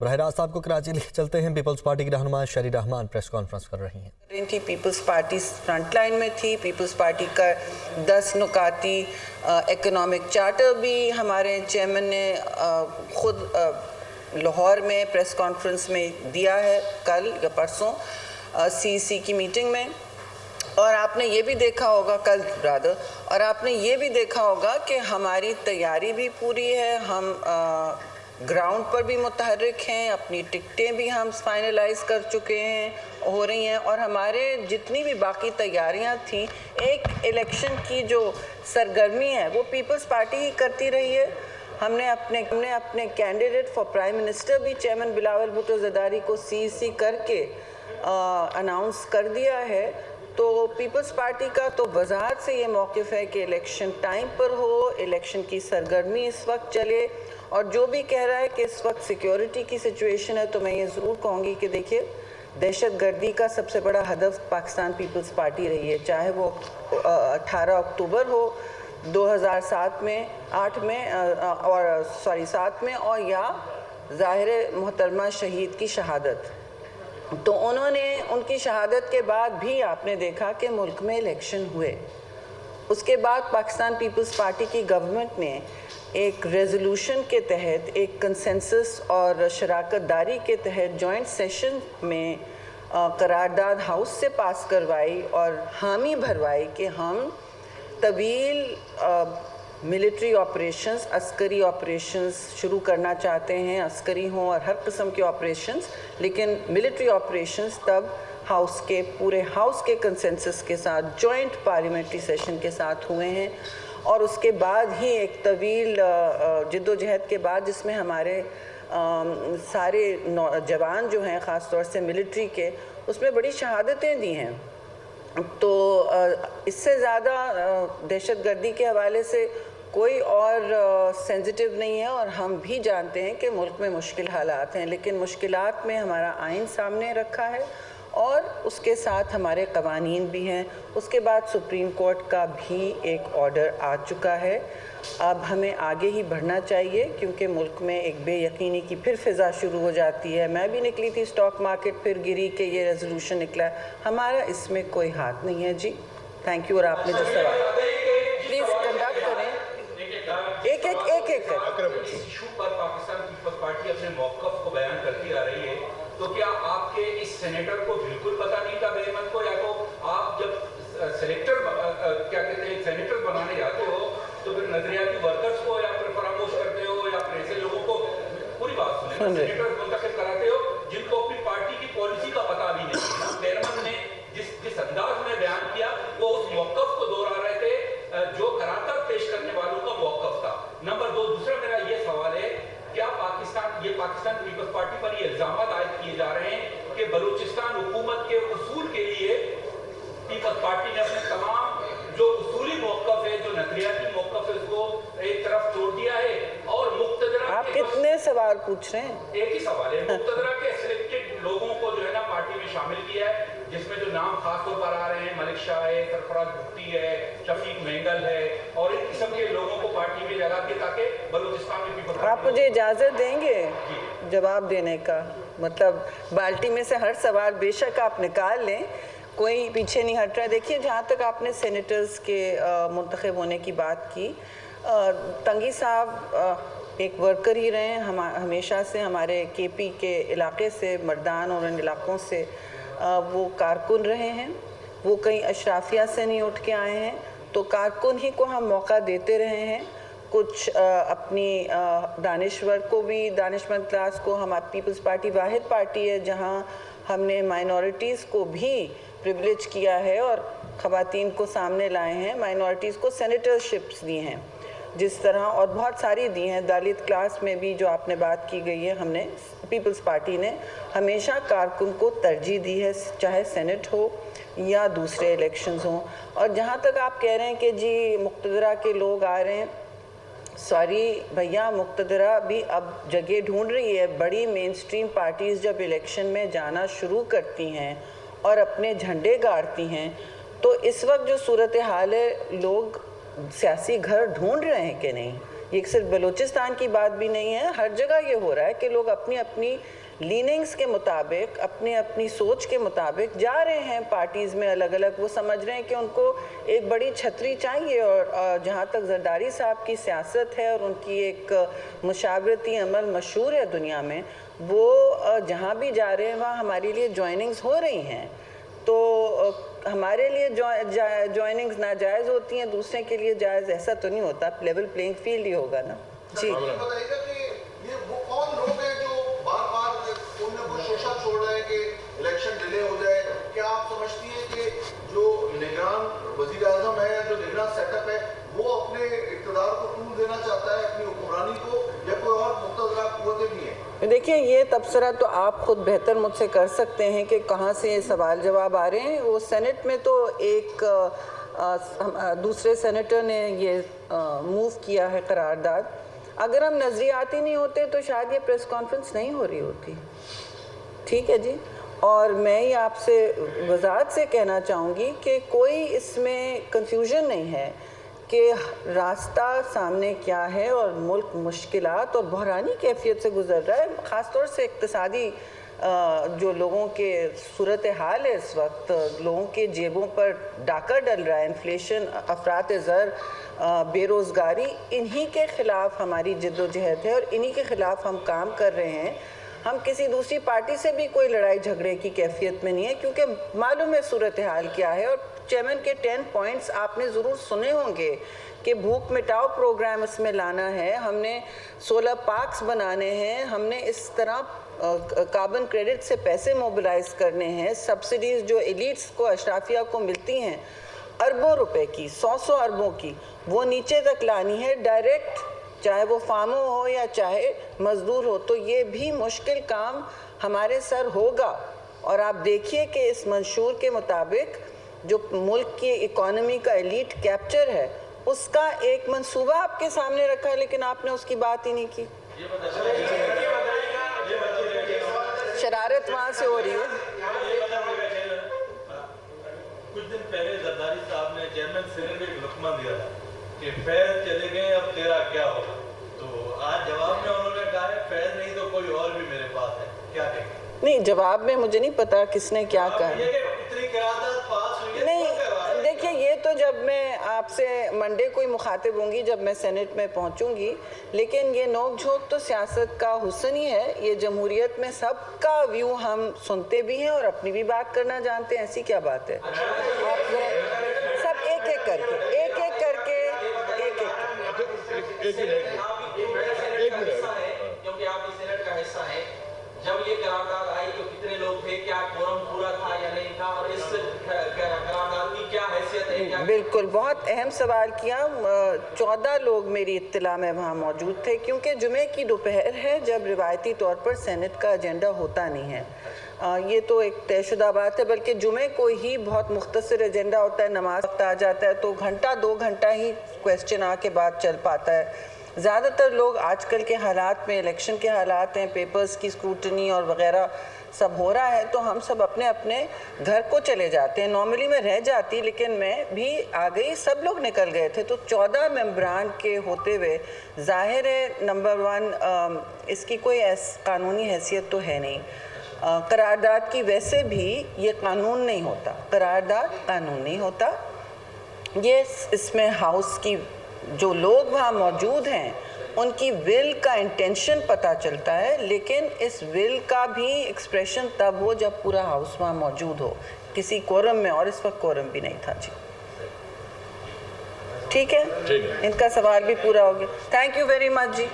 براہ راست آپ کو کراچی لے چلتے ہیں۔ پیپلز پارٹی کی رہنما شہری رحمان پریس کانفرنس کر رہی ہیں۔ پیپلز پارٹی فرنٹ لائن میں تھی۔ پیپلز پارٹی کا 10 نکاتی اکنامک چارٹر بھی ہمارے چیئرمین نے خود لاہور میں پریس کانفرنس میں دیا ہے، کل یا پرسوں سی کی میٹنگ میں۔ اور آپ نے یہ بھی دیکھا ہوگا کل برادر، اور آپ نے یہ بھی دیکھا ہوگا کہ ہماری تیاری بھی پوری ہے، ہم گراؤنڈ پر بھی متحرک ہیں، اپنی ٹکٹیں بھی ہم فائنلائز کر چکے ہیں، ہو رہی ہیں، اور ہمارے جتنی بھی باقی تیاریاں تھیں، ایک الیکشن کی جو سرگرمی ہے وہ پیپلز پارٹی ہی کرتی رہی ہے۔ ہم نے اپنے کینڈیڈیٹ فار پرائم منسٹر بھی چیئرمین بلاول بھٹو زرداری کو سی کر کے اناؤنس کر دیا ہے۔ تو پیپلز پارٹی کا تو وضاحت سے یہ موقف ہے کہ الیکشن ٹائم پر ہو، الیکشن کی سرگرمی اس وقت چلے، اور جو بھی کہہ رہا ہے کہ اس وقت سیکیورٹی کی سچویشن ہے، تو میں یہ ضرور کہوں گی کہ دیکھیے دہشت گردی کا سب سے بڑا ہدف پاکستان پیپلز پارٹی رہی ہے، چاہے وہ 18 اکتوبر ہو 2007 میں 8 میں اور 7 میں، اور یا ظاہر محترمہ شہید کی شہادت۔ تو انہوں نے ان کی شہادت کے بعد بھی آپ نے دیکھا کہ ملک میں الیکشن ہوئے۔ اس کے بعد پاکستان پیپلز پارٹی کی گورنمنٹ نے ایک ریزولوشن کے تحت، ایک کنسنسس اور شراکت داری کے تحت جوائنٹ سیشن میں قرارداد ہاؤس سے پاس کروائی اور حامی بھروائی کہ ہم طویل ملٹری آپریشنز، عسکری آپریشنز شروع کرنا چاہتے ہیں، عسکری ہوں اور ہر قسم کے آپریشنز، لیکن ملٹری آپریشنز تب پورے ہاؤس کے کنسنسس کے ساتھ جوائنٹ پارلیمنٹری سیشن کے ساتھ ہوئے ہیں، اور اس کے بعد ہی ایک طویل جد و جہد کے بعد، جس میں ہمارے سارے جوان جو ہیں خاص طور سے ملٹری کے، اس میں بڑی شہادتیں دی ہیں۔ تو اس سے زیادہ دہشت گردی کے حوالے سے کوئی اور سینسٹیو نہیں ہے، اور ہم بھی جانتے ہیں کہ ملک میں مشکل حالات ہیں، لیکن مشکلات میں ہمارا آئین سامنے رکھا ہے اور اس کے ساتھ ہمارے قوانین بھی ہیں۔ اس کے بعد سپریم کورٹ کا بھی ایک آرڈر آ چکا ہے۔ اب ہمیں آگے ہی بڑھنا چاہیے، کیونکہ ملک میں ایک بے یقینی کی پھر فضا شروع ہو جاتی ہے۔ میں بھی نکلی تھی اسٹاک مارکیٹ، پھر گری کہ یہ ریزولوشن نکلا ہے۔ ہمارا اس میں کوئی ہاتھ نہیں ہے۔ جی تھینک یو۔ اور آپ نے جو سوال پلیز کنڈکٹ کریں، ایک کر اس ایشو پر پاکستان پیپلز پارٹی اپنے موقف کو بیان کرتی آ رہی ہے، تو کیا آپ کے اس سینیٹر کو بالکل پتہ نہیں تھا بہمت کو، یا تو آپ جب سینیٹر بنانے جاتے ہو تو پھر نظریاتی ورکرز کو یا پھر فراموش کرتے ہو، یا پھر ایسے لوگوں کو پوری بات سنیں سینیٹر منتخب کراتے ہو جن کو اپنی پارٹی کی پالیسی کا پتہ بھی نہیں؟ بہمت نے جس انداز میں بیان کیا وہ اس موقف کو دہرا رہے تھے جو قرارداد پیش کرنے والوں کا موقف تھا۔ نمبر 2، دوسرا میرا یہ سوال ہے، کیا پاکستان پیپلز پارٹی پر یہ الزامات عائد کیے جا رہے ہیں کہ بلوچستان حکومت کے اصول کے لیے پیپلز پارٹی نے اپنے تمام جو اصولی موقف ہے، جو نظریاتی موقف ہے، اس کو ایک طرف چھوڑ دیا ہے، اور مقتدرہ آپ کتنے سوال پوچھ رہے ہیں؟ ایک ہی سوال ہے، مقتدرہ کے سلیکٹڈ لوگوں کو جو ہے نا پارٹی میں شامل کیا ہے، جس میں جو نام خاص طور پر آ رہے ہیں ملک شاہ ہے، سرفراز بھٹی ہے، شفیق مینگل ہے، اور ان قسم کے لوگوں کو پارٹی میں لگا کے تاکہ بلوچستان میں پیپلز پارٹی۔ آپ مجھے اجازت دیں گے جواب دینے کا؟ مطلب بالٹی میں سے ہر سوال بے شک آپ نکال لیں، کوئی پیچھے نہیں ہٹ رہا ہے۔ دیکھیے جہاں تک آپ نے سینیٹرز کے منتخب ہونے کی بات کی، تنگی صاحب ایک ورکر ہی رہے ہیں، ہمیشہ سے ہمارے کے پی کے علاقے سے، مردان اور ان علاقوں سے وہ کارکن رہے ہیں، وہ کہیں اشرافیہ سے نہیں اٹھ کے آئے ہیں، تو کارکن ہی کو ہم موقع دیتے رہے ہیں۔ کچھ اپنی دانشور کو بھی، دانشمند کلاس کو، ہماری پیپلز پارٹی واحد پارٹی ہے جہاں ہم نے مائنورٹیز کو بھی پریویلیج کیا ہے اور خواتین کو سامنے لائے ہیں، مائنورٹیز کو سینیٹرشپس دی ہیں، جس طرح اور بہت ساری دی ہیں۔ دالت کلاس میں بھی جو آپ نے بات کی گئی ہے، ہم نے پیپلز پارٹی نے ہمیشہ کارکن کو ترجیح دی ہے، چاہے سینٹ ہو یا دوسرے الیکشنز ہوں۔ اور جہاں تک آپ کہہ رہے ہیں کہ جی مقتدرہ کے لوگ آ رہے ہیں، سوری بھیا، مقتدرہ بھی اب جگہ ڈھونڈ رہی ہے۔ بڑی مین سٹریم پارٹیز جب الیکشن میں جانا شروع کرتی ہیں اور اپنے جھنڈے گاڑتی ہیں، تو اس وقت جو صورتحال ہے، لوگ سیاسی گھر ڈھونڈ رہے ہیں کہ نہیں، یہ صرف بلوچستان کی بات بھی نہیں ہے, ہر جگہ یہ ہو رہا ہے کہ لوگ اپنی اپنی لیننگز کے مطابق, اپنی اپنی سوچ کے مطابق جا رہے ہیں پارٹیز میں الگ الگ. وہ سمجھ رہے ہیں کہ ان کو ایک بڑی چھتری چاہیے, اور جہاں تک زرداری صاحب کی سیاست ہے اور ان کی ایک مشاورتی عمل مشہور ہے دنیا میں, وہ جہاں بھی جا رہے ہیں وہاں ہمارے لیے جوائننگز ہو رہی ہیں. تو ہمارے لیے جوائننگز ناجائز ہوتی ہیں, دوسرے کے لیے جائز, ایسا تو نہیں ہوتا. لیول پلینگ فیلڈ ہی ہوگا نا. جی بتائیے گا کہ یہ وہ کون لوگ ہیں جو بار بار کوئی نہ کوئی شیشہ چھوڑ رہے ہیں کہ الیکشن ڈیلے ہو جائے؟ کیا آپ سمجھتی ہیں کہ جو نگران وزیر اعظم ہے, جو نگران سیٹ اپ ہے, وہ اپنے اقتدار کو طول دینا چاہتا ہے, اپنی حکمرانی کو, یا کوئی اور مقتدرہ قوتیں بھی ہیں؟ دیکھیں, یہ تبصرہ تو آپ خود بہتر مجھ سے کر سکتے ہیں کہ کہاں سے یہ سوال جواب آ رہے ہیں. وہ سینٹ میں تو ایک دوسرے سینیٹر نے یہ موو کیا ہے قرارداد. اگر ہم نظریاتی نہیں ہوتے تو شاید یہ پریس کانفرنس نہیں ہو رہی ہوتی. ٹھیک ہے جی. اور میں یہ آپ سے وضاحت سے کہنا چاہوں گی کہ کوئی اس میں کنفیوژن نہیں ہے کہ راستہ سامنے کیا ہے, اور ملک مشکلات اور بحرانی کیفیت سے گزر رہا ہے. خاص طور سے اقتصادی جو لوگوں کے صورتحال ہے اس وقت, لوگوں کے جیبوں پر ڈاکہ ڈل رہا ہے, انفلیشن, افراط زر, بے روزگاری, انہی کے خلاف ہماری جد و جہد ہے اور انہی کے خلاف ہم کام کر رہے ہیں. ہم کسی دوسری پارٹی سے بھی کوئی لڑائی جھگڑے کی کیفیت میں نہیں ہے, کیونکہ معلوم ہے صورتحال کیا ہے. اور چیئرمین کے 10 پوائنٹس آپ نے ضرور سنے ہوں گے کہ بھوک مٹاؤ پروگرام اس میں لانا ہے, ہم نے 16 پارکس بنانے ہیں, ہم نے اس طرح کاربن کریڈٹ سے پیسے موبلائز کرنے ہیں, سبسڈیز جو ایلیٹس کو, اشرافیہ کو ملتی ہیں اربوں روپے کی, 100 اربوں کی, وہ نیچے تک لانی ہے ڈائریکٹ, چاہے وہ فارمر ہو یا چاہے مزدور ہو. تو یہ بھی مشکل کام ہمارے سر ہوگا. اور آپ دیکھیے کہ اس منشور کے مطابق جو ملک کی اکانومی کا ایلیٹ کیپچر ہے, اس کا ایک منصوبہ آپ کے سامنے رکھا ہے, لیکن آپ نے اس کی بات ہی نہیں کی. شرارت وہاں سے ہو رہی ہے. کچھ دن پہلے زرداری صاحب نے چیئرمین سینٹ میں ایک لقمہ دیا تھا کہ فیض چلے گئے, اب تیرا کیا ہوگا. تو آج جواب میں انہوں نے کہا ہے فیض نہیں تو کوئی اور بھی میرے پاس ہے. کیا کہیں گے؟ نہیں, جواب میں مجھے نہیں پتا کس نے کیا کہا. اتنی قرارداد پاس ہوئی ہے, نہیں دیکھیے, یہ تو جب میں آپ سے منڈے کو ہی مخاطب ہوں گی جب میں سینٹ میں پہنچوں گی, لیکن یہ نوک جھوک تو سیاست کا حسن ہی ہے. یہ جمہوریت میں سب کا ویو ہم سنتے بھی ہیں اور اپنی بھی بات کرنا جانتے ہیں, ایسی کیا بات ہے. آپ سب ایک ایک کر کے کیونکہ آپ اس سینٹ کا حصہ ہیں, جب یہ قرارداد آئی تو کتنے لوگ تھے, کیا کورم پورا تھا یا نہیں تھا, اور اس قرارداد کی کیا حیثیت ہے؟ بالکل بہت اہم سوال کیا. 14 لوگ میری اطلاع میں وہاں موجود تھے, کیونکہ جمعے کی دوپہر ہے جب روایتی طور پر سینٹ کا ایجنڈا ہوتا نہیں ہے. یہ تو ایک طے شدہ بات ہے, بلکہ جمعے کو ہی بہت مختصر ایجنڈا ہوتا ہے, نماز وقت آ جاتا ہے تو گھنٹہ 2 گھنٹہ ہی کویسچن آ کے بعد چل پاتا ہے. زیادہ تر لوگ آج کل کے حالات میں, الیکشن کے حالات ہیں, پیپرز کی اسکروٹنی اور وغیرہ سب ہو رہا ہے, تو ہم سب اپنے اپنے گھر کو چلے جاتے ہیں. نارملی میں رہ جاتی, لیکن میں بھی آ گئی, سب لوگ نکل گئے تھے. تو 14 ممبران کے ہوتے ہوئے ظاہر ہے نمبر 1 اس کی کوئی قانونی حیثیت تو ہے نہیں. قرارداد کی ویسے بھی یہ قانون نہیں ہوتا, قرارداد قانون نہیں ہوتا. یہ اس میں ہاؤس کی جو لوگ وہاں موجود ہیں ان کی ول کا انٹینشن پتہ چلتا ہے, لیکن اس ول کا بھی ایکسپریشن تب ہو جب پورا ہاؤس وہاں موجود ہو کسی کورم میں, اور اس وقت کورم بھی نہیں تھا. جی ٹھیک ہے, ان کا سوال بھی پورا ہو گیا. Thank you very much G.